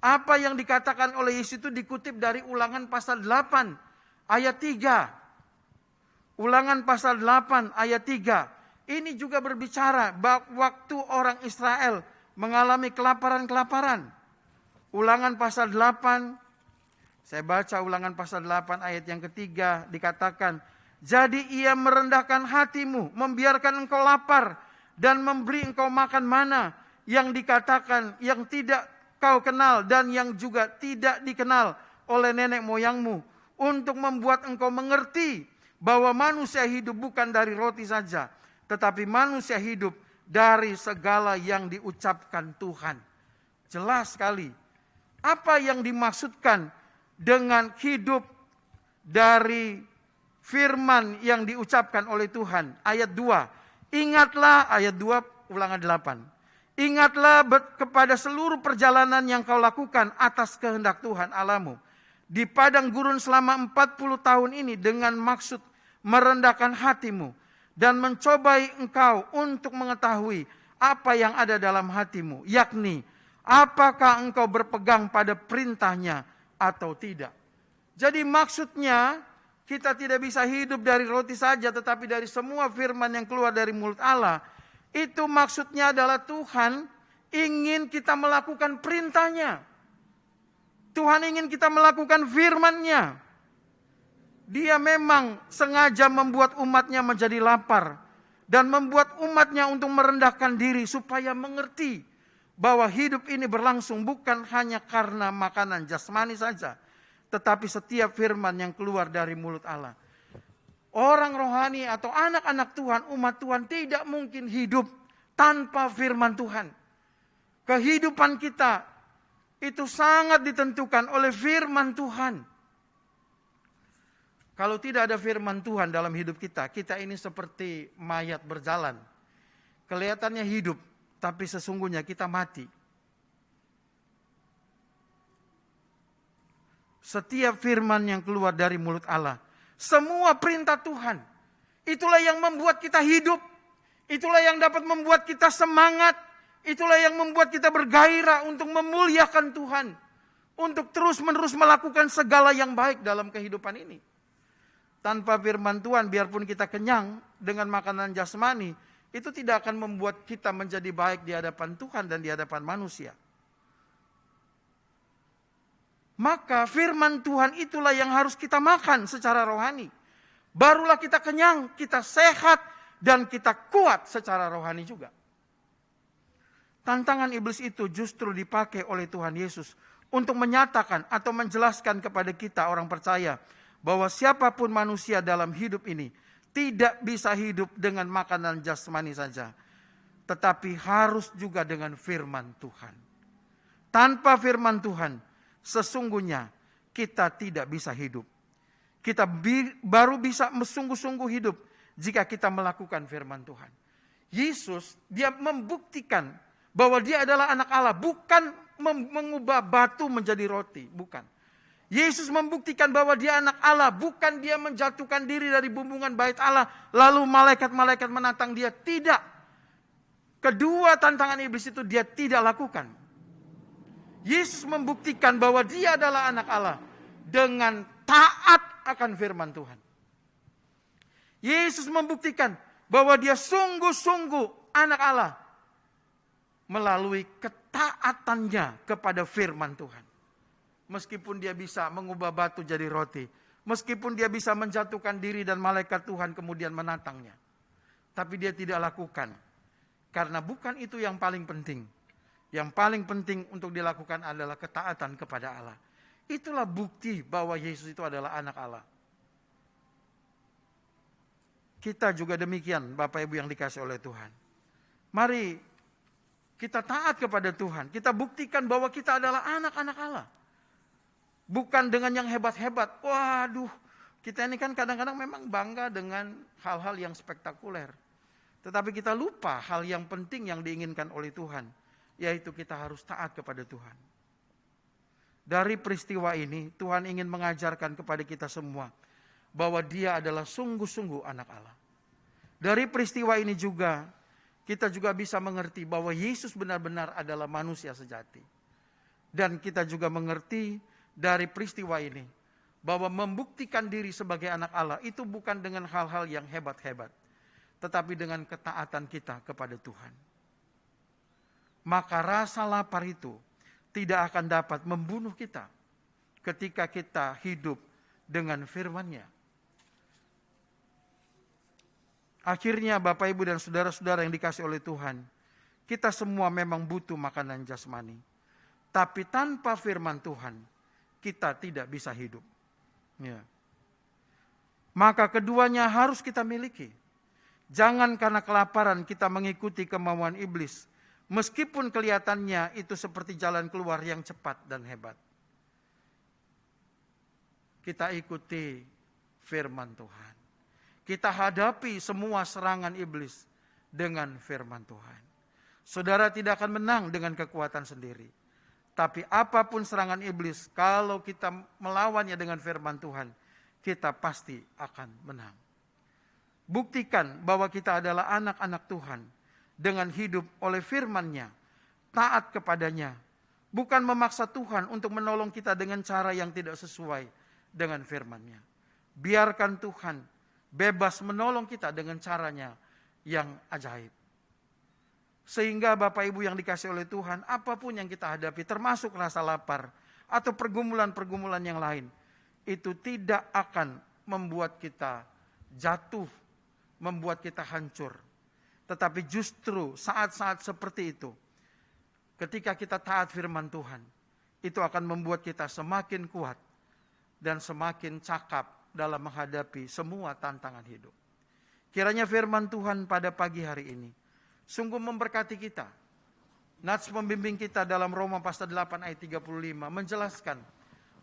Apa yang dikatakan oleh Yesus itu dikutip dari Ulangan pasal 8 ayat 3. Ulangan pasal 8 ayat 3. Ini juga berbicara waktu orang Israel mengalami kelaparan-kelaparan. Ulangan pasal 8, saya baca Ulangan pasal 8 ayat yang ketiga, dikatakan, jadi ia merendahkan hatimu, membiarkan engkau lapar, dan memberi engkau makan mana yang dikatakan, yang tidak kau kenal, dan yang juga tidak dikenal oleh nenek moyangmu, untuk membuat engkau mengerti bahwa manusia hidup bukan dari roti saja, tetapi manusia hidup dari segala yang diucapkan Tuhan. Jelas sekali. Apa yang dimaksudkan dengan hidup dari firman yang diucapkan oleh Tuhan? Ayat 2. Ingatlah, ayat 2 Ulangan 8. Ingatlah kepada seluruh perjalanan yang kau lakukan atas kehendak Tuhan Allahmu di padang gurun selama 40 tahun ini dengan maksud merendahkan hatimu dan mencobai engkau untuk mengetahui apa yang ada dalam hatimu, yakni apakah engkau berpegang pada perintahnya atau tidak. Jadi maksudnya kita tidak bisa hidup dari roti saja, tetapi dari semua firman yang keluar dari mulut Allah. Itu maksudnya adalah Tuhan ingin kita melakukan perintahnya. Tuhan ingin kita melakukan firman-Nya. Dia memang sengaja membuat umatnya menjadi lapar. Dan membuat umatnya untuk merendahkan diri supaya mengerti bahwa hidup ini berlangsung bukan hanya karena makanan jasmani saja, tetapi setiap firman yang keluar dari mulut Allah. Orang rohani atau anak-anak Tuhan, umat Tuhan tidak mungkin hidup tanpa firman Tuhan. Kehidupan kita itu sangat ditentukan oleh firman Tuhan. Kalau tidak ada firman Tuhan dalam hidup kita, kita ini seperti mayat berjalan. Kelihatannya hidup, tapi sesungguhnya kita mati. Setiap firman yang keluar dari mulut Allah, semua perintah Tuhan, itulah yang membuat kita hidup. Itulah yang dapat membuat kita semangat. Itulah yang membuat kita bergairah untuk memuliakan Tuhan. Untuk terus-menerus melakukan segala yang baik dalam kehidupan ini. Tanpa firman Tuhan, biarpun kita kenyang dengan makanan jasmani, itu tidak akan membuat kita menjadi baik di hadapan Tuhan dan di hadapan manusia. Maka firman Tuhan itulah yang harus kita makan secara rohani. Barulah kita kenyang, kita sehat, dan kita kuat secara rohani juga. Tantangan iblis itu justru dipakai oleh Tuhan Yesus untuk menyatakan atau menjelaskan kepada kita orang percaya bahwa siapapun manusia dalam hidup ini tidak bisa hidup dengan makanan jasmani saja, tetapi harus juga dengan firman Tuhan. Tanpa firman Tuhan, sesungguhnya kita tidak bisa hidup. Kita baru bisa sungguh-sungguh hidup jika kita melakukan firman Tuhan. Yesus, dia membuktikan bahwa dia adalah anak Allah, bukan mengubah batu menjadi roti, bukan. Yesus membuktikan bahwa dia anak Allah, bukan dia menjatuhkan diri dari bumbungan bait Allah, lalu malaikat-malaikat menantang dia, tidak. Kedua tantangan iblis itu dia tidak lakukan. Yesus membuktikan bahwa dia adalah anak Allah dengan taat akan firman Tuhan. Yesus membuktikan bahwa dia sungguh-sungguh anak Allah melalui ketaatannya kepada firman Tuhan. Meskipun dia bisa mengubah batu jadi roti, meskipun dia bisa menjatuhkan diri dan malaikat Tuhan kemudian menantangnya, tapi dia tidak lakukan, karena bukan itu yang paling penting. Yang paling penting untuk dilakukan adalah ketaatan kepada Allah. Itulah bukti bahwa Yesus itu adalah anak Allah. Kita juga demikian, Bapak Ibu yang dikasih oleh Tuhan. Mari kita taat kepada Tuhan. Kita buktikan bahwa kita adalah anak-anak Allah. Bukan dengan yang hebat-hebat. Waduh, kita ini kan kadang-kadang memang bangga dengan hal-hal yang spektakuler. Tetapi kita lupa hal yang penting yang diinginkan oleh Tuhan, yaitu kita harus taat kepada Tuhan. Dari peristiwa ini, Tuhan ingin mengajarkan kepada kita semua bahwa dia adalah sungguh-sungguh anak Allah. Dari peristiwa ini juga, kita juga bisa mengerti bahwa Yesus benar-benar adalah manusia sejati. Dan kita juga mengerti dari peristiwa ini, bahwa membuktikan diri sebagai anak Allah itu bukan dengan hal-hal yang hebat-hebat, tetapi dengan ketaatan kita kepada Tuhan. Maka rasa lapar itu tidak akan dapat membunuh kita ketika kita hidup dengan firman-Nya. Akhirnya Bapak Ibu dan saudara-saudara yang dikasih oleh Tuhan, kita semua memang butuh makanan jasmani. Tapi tanpa firman Tuhan, kita tidak bisa hidup. Ya. Maka keduanya harus kita miliki. Jangan karena kelaparan kita mengikuti kemauan iblis, meskipun kelihatannya itu seperti jalan keluar yang cepat dan hebat. Kita ikuti firman Tuhan. Kita hadapi semua serangan iblis dengan firman Tuhan. Saudara tidak akan menang dengan kekuatan sendiri. Tapi apapun serangan iblis, kalau kita melawannya dengan firman Tuhan, kita pasti akan menang. Buktikan bahwa kita adalah anak-anak Tuhan dengan hidup oleh firman-Nya, taat kepadanya, bukan memaksa Tuhan untuk menolong kita dengan cara yang tidak sesuai dengan firman-Nya. Biarkan Tuhan bebas menolong kita dengan caranya yang ajaib. Sehingga Bapak Ibu yang dikasih oleh Tuhan, apapun yang kita hadapi, termasuk rasa lapar atau pergumulan-pergumulan yang lain, itu tidak akan membuat kita jatuh, membuat kita hancur. Tetapi justru saat-saat seperti itu, ketika kita taat firman Tuhan, itu akan membuat kita semakin kuat dan semakin cakap dalam menghadapi semua tantangan hidup. Kiranya firman Tuhan pada pagi hari ini sungguh memberkati kita. Nats membimbing kita dalam Roma pasal 8 ayat 35 menjelaskan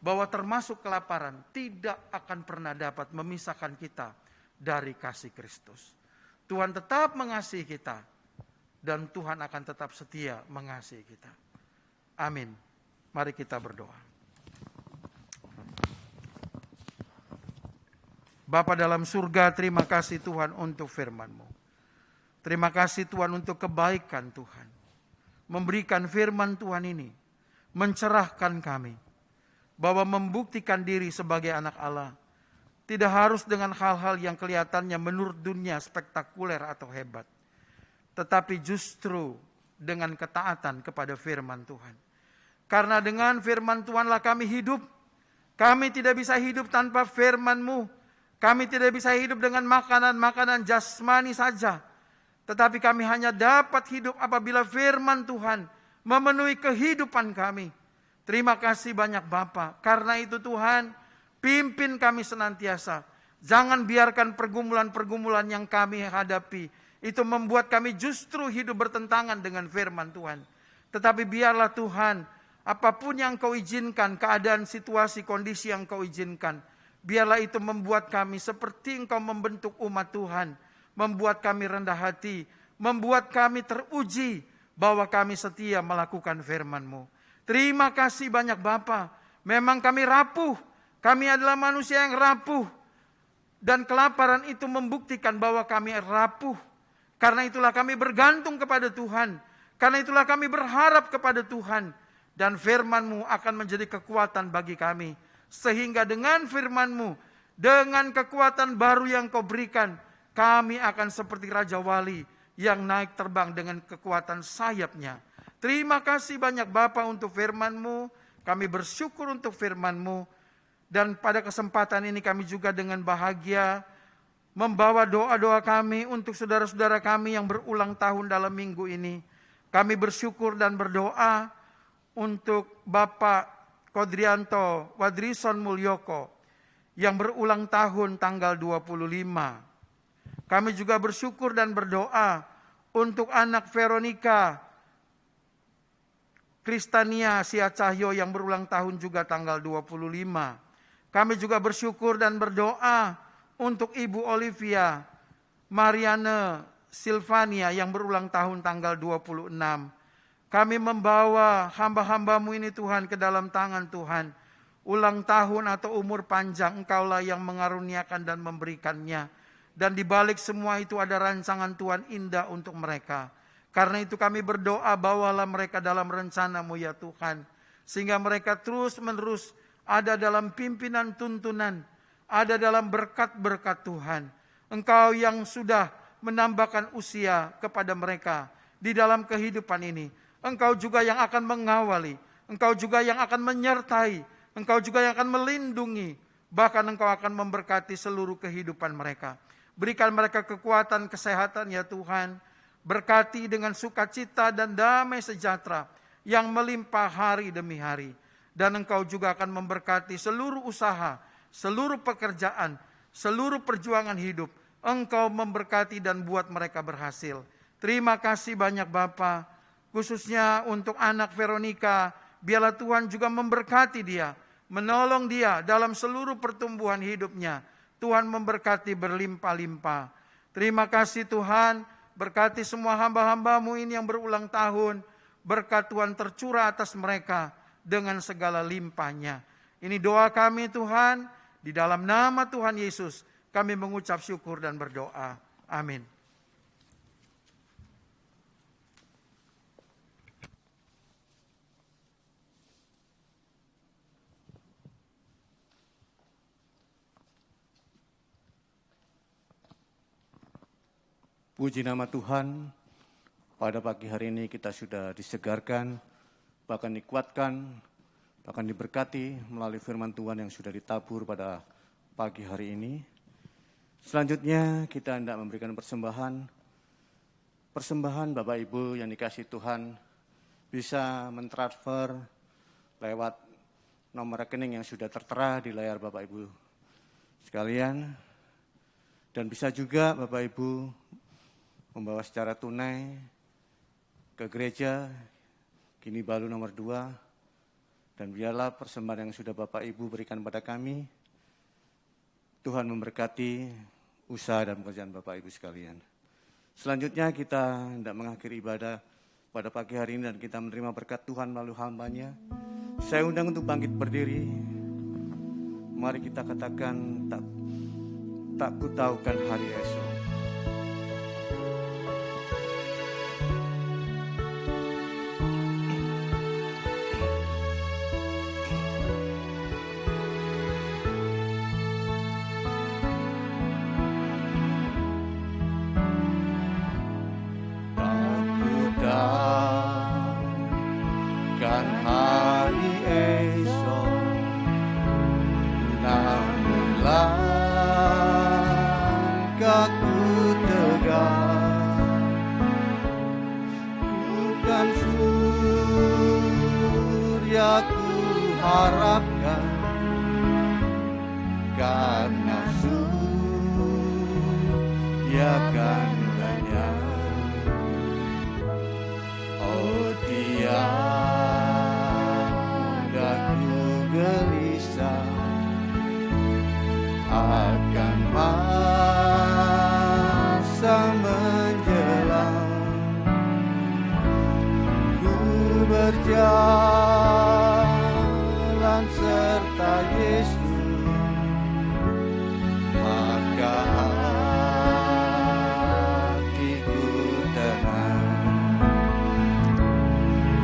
bahwa termasuk kelaparan tidak akan pernah dapat memisahkan kita dari kasih Kristus. Tuhan tetap mengasihi kita dan Tuhan akan tetap setia mengasihi kita. Amin. Mari kita berdoa. Bapa dalam surga, terima kasih Tuhan untuk firman-Mu. Terima kasih Tuhan untuk kebaikan Tuhan. Memberikan firman Tuhan ini, mencerahkan kami, bahwa membuktikan diri sebagai anak Allah, tidak harus dengan hal-hal yang kelihatannya menurut dunia spektakuler atau hebat. Tetapi justru dengan ketaatan kepada firman Tuhan. Karena dengan firman Tuhanlah kami hidup. Kami tidak bisa hidup tanpa firman-Mu. Kami tidak bisa hidup dengan makanan-makanan jasmani saja. Tetapi kami hanya dapat hidup apabila firman Tuhan memenuhi kehidupan kami. Terima kasih banyak Bapa. Karena itu Tuhan, pimpin kami senantiasa. Jangan biarkan pergumulan-pergumulan yang kami hadapi itu membuat kami justru hidup bertentangan dengan firman Tuhan. Tetapi biarlah Tuhan, apapun yang Kau izinkan, keadaan, situasi, kondisi yang Kau izinkan, biarlah itu membuat kami seperti Engkau membentuk umat Tuhan, membuat kami rendah hati, membuat kami teruji bahwa kami setia melakukan firman-Mu. Terima kasih banyak Bapa. Memang kami rapuh, kami adalah manusia yang rapuh, dan kelaparan itu membuktikan bahwa kami rapuh. Karena itulah kami bergantung kepada Tuhan. Karena itulah kami berharap kepada Tuhan. Dan firman-Mu akan menjadi kekuatan bagi kami. Sehingga dengan firman-Mu, dengan kekuatan baru yang Kau berikan, kami akan seperti Raja Wali yang naik terbang dengan kekuatan sayapnya. Terima kasih banyak Bapa untuk firman-Mu. Kami bersyukur untuk firman-Mu. Dan pada kesempatan ini kami juga dengan bahagia membawa doa-doa kami untuk saudara-saudara kami yang berulang tahun dalam minggu ini. Kami bersyukur dan berdoa untuk Bapak Kodrianto Wadrison Mulyoko yang berulang tahun tanggal 25. Kami juga bersyukur dan berdoa untuk anak Veronica Kristania Sia Cahyo yang berulang tahun juga tanggal 25. Kami juga bersyukur dan berdoa untuk Ibu Olivia Mariana Silvania yang berulang tahun tanggal 26. Kami membawa hamba-hamba-Mu ini Tuhan ke dalam tangan Tuhan. Ulang tahun atau umur panjang Engkaulah yang mengaruniakan dan memberikannya. Dan di balik semua itu ada rancangan Tuhan indah untuk mereka. Karena itu kami berdoa, bawalah mereka dalam rencana-Mu ya Tuhan. Sehingga mereka terus-menerus ada dalam pimpinan tuntunan, ada dalam berkat-berkat Tuhan. Engkau yang sudah menambahkan usia kepada mereka di dalam kehidupan ini. Engkau juga yang akan mengawali, Engkau juga yang akan menyertai, Engkau juga yang akan melindungi. Bahkan Engkau akan memberkati seluruh kehidupan mereka. Berikan mereka kekuatan, kesehatan ya Tuhan. Berkati dengan sukacita dan damai sejahtera yang melimpah hari demi hari. Dan Engkau juga akan memberkati seluruh usaha, seluruh pekerjaan, seluruh perjuangan hidup. Engkau memberkati dan buat mereka berhasil. Terima kasih banyak Bapa. Khususnya untuk anak Veronica, biarlah Tuhan juga memberkati dia, menolong dia dalam seluruh pertumbuhan hidupnya. Tuhan memberkati berlimpah-limpah. Terima kasih Tuhan, berkati semua hamba-hamba-Mu ini yang berulang tahun. Berkat Tuhan tercurah atas mereka dengan segala limpahnya. Ini doa kami Tuhan, di dalam nama Tuhan Yesus kami mengucap syukur dan berdoa. Amin. Puji nama Tuhan, pada pagi hari ini kita sudah disegarkan, bahkan dikuatkan, bahkan diberkati melalui firman Tuhan yang sudah ditabur pada pagi hari ini. Selanjutnya kita hendak memberikan persembahan Bapak Ibu yang dikasihi Tuhan bisa mentransfer lewat nomor rekening yang sudah tertera di layar Bapak Ibu sekalian. Dan bisa juga Bapak Ibu membawa secara tunai ke gereja Kini Balu nomor 2, dan biarlah persembahan yang sudah Bapak Ibu berikan pada kami, Tuhan memberkati usaha dan pekerjaan Bapak Ibu sekalian. Selanjutnya kita hendak mengakhiri ibadah pada pagi hari ini dan kita menerima berkat Tuhan melalui hamba-Nya. Saya undang untuk bangkit berdiri. Mari kita katakan, tak ku tahukan hari esok. Bukan suryaku harapkan, karena Surya kan lenyap. Oh tiada ku gelisah akan masa menjelang. Ku berjalan serta Yesus, maka hatiku tenang.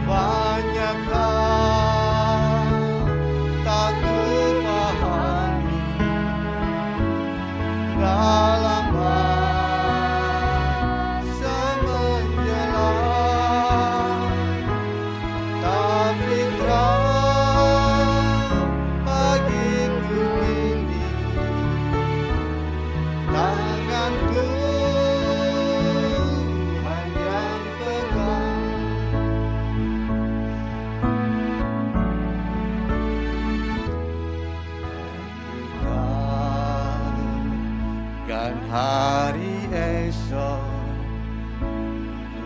Banyaklah tak ku pahami dalam masa menjelang, tapi terang bagiku kini tangan Tuhan yang pegang. Kan hari esok,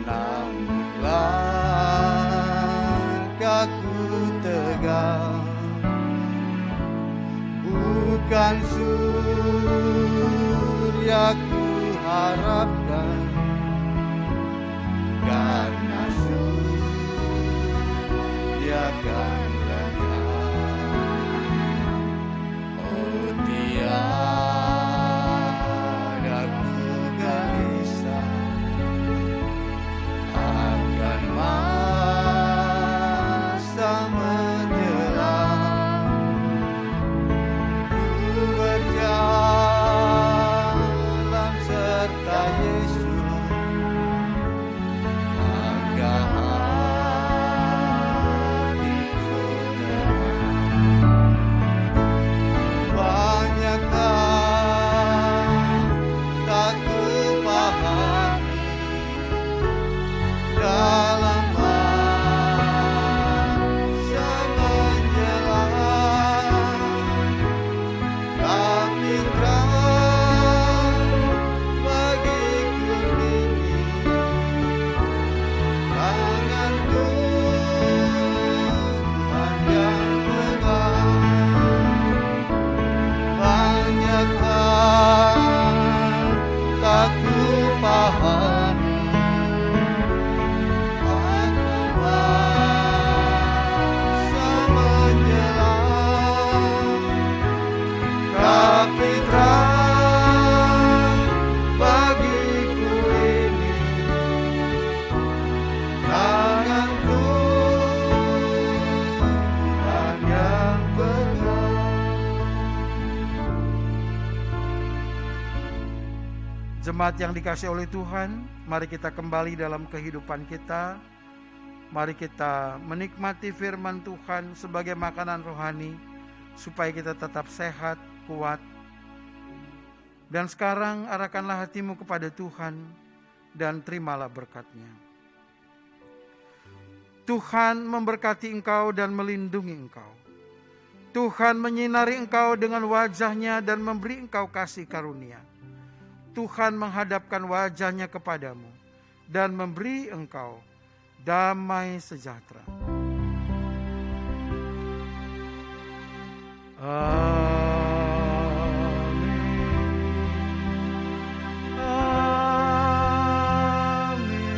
namun langkahku tegang. Bukan surya ku harapkan, karena surya kan lenyap. Oh tiada ku gelisah akan masa menjelang. Ku berjalan serta Yesus, maka hatiku tenang. Banyaklah tak ku pahami dalam masa menjelang, tapi terang bagiku kini tangan Tuhan yang pegang. Banyaklah tak ku pahami akan masa menjelang, tapi terang bagiku ini tangan Tuhan yang pegang. Jemaat yang dikasihi oleh Tuhan, mari kita kembali dalam kehidupan kita. Mari kita menikmati firman Tuhan sebagai makanan rohani, supaya kita tetap sehat, kuat. Dan sekarang arahkanlah hatimu kepada Tuhan, dan terimalah berkat-Nya. Tuhan memberkati engkau dan melindungi engkau. Tuhan menyinari engkau dengan wajah-Nya dan memberi engkau kasih karunia. Tuhan menghadapkan wajah-Nya kepadamu dan memberi engkau damai sejahtera. Amin. Amin.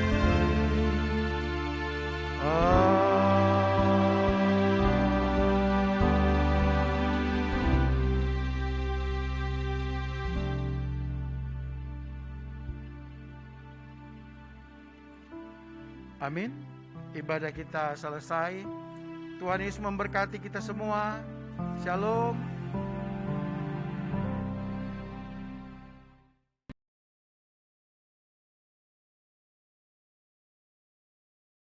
Amin. Ibadah kita selesai. Tuhan Yesus memberkati kita semua. Shalom.